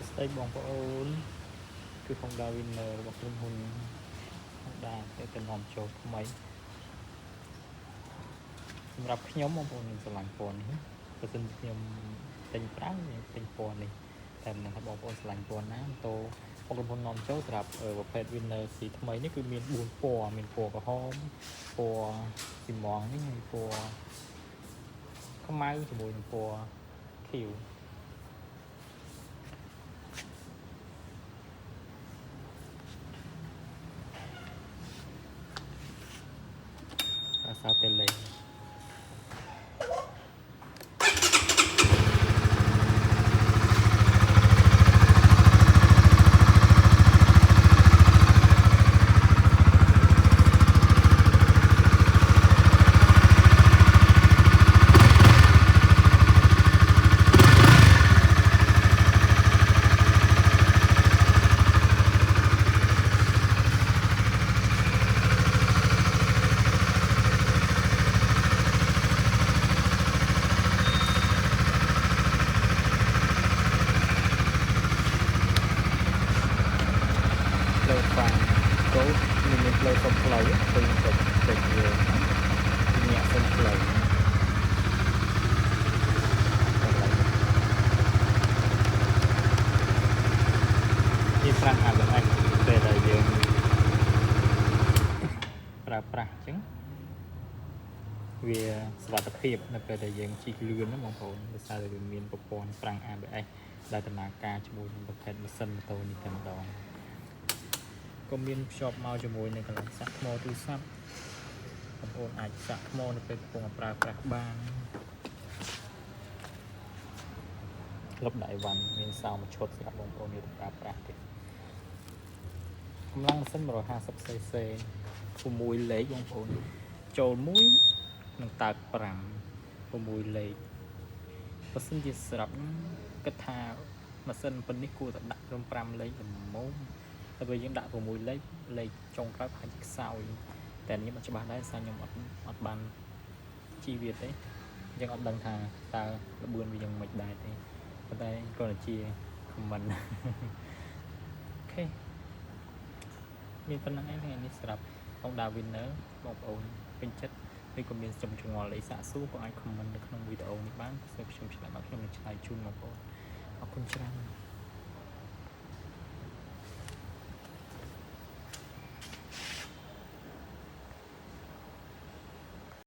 ស្ដីបងប្អូនគឺHonda Winner របស់ក្រុមហ៊ុន Honda ទៅនាំចូលថ្មីសម្រាប់ខ្ញុំបងប្អូនស្រឡាញ់ពណ៌នេះបើសិនខ្ញុំទិញប្រើទិញពណ៌នេះតែមិនដឹងថាបងប្អូនស្រឡាញ់ពណ៌ណាតោក្រុមហ៊ុននាំចូលសម្រាប់ប្រភេទ Winner สีថ្មីនេះគឺមាន4ពណ៌មានពណ៌ក្រហមពណ៌ស៊ីម៉ងនេះហើយពណ៌ខ្មៅជាមួយនឹងពណ៌ខៀវសាតេលេលើฟังចូលមានផ្លូវសុំផ្លូវទៅទៅយើងញាក់សុំផ្លូវនេះប្រាំងអាប់អាចពេលដែលយើងប្រើប្រាស់អញ្ចឹងវាសុវត្ថិភាពនៅពេលដែលយើងជិះលឿនណាបងប្អូនដោយសារតែវាមានប្រព័ន្ធប្រាំង ABS ដែលដំណើរការជាមួយនឹងប្រភេទម៉ាស៊ីនម៉ូតូនេះតែម្ដងក៏មានភ្ជាប់មកជាមួយនឹងកន្លែងសាក់ថ្មទូរស័ព្ទបងប្អូនអាចសាក់ថ្មនៅពេលកំពុងប្រើប្រាស់បានលុបដៃវ៉ាន់មានសោមួយឈុតសម្រាប់បងប្អូនយកទៅប្រើប្រាស់ទៀតកម្លាំងម៉ាស៊ីន 150cc 6លេខបងប្អូនចូល1និងតើក5 6លេខបើសិនជាស្រាប់គិតថាម៉ាស៊ីនប៉ុណ្នេះគួរតែដាក់ត្រឹម5លេខល្មមតែបើយើងដាក់6លេខចុងក្រោយប្រហែលជាខ្សោយតែខ្ញុំអត់ច្បាស់ដែរសារខ្ញុំអត់បានជីវាទេអញ្ចឹងអត់ដឹងថាតើល្បឿនវាយ៉ាងម៉េចដែរទេប៉ុន្តែគ្រាន់តែជា comment អូខេមានប៉ុណ្្នឹងឯងថ្ងៃនេះសម្រាប់ Honda Winner បងប្អូនពេញចិត្តឬក៏មានចំចម្ងល់អីសាកសួរបងអាច comment នៅក្នុងវីដេអូនេះបានខ្ញុំឆ្លើយមកខ្ញុំនឹងឆ្លើយជូនបងប្អូនអរគុណច្រើន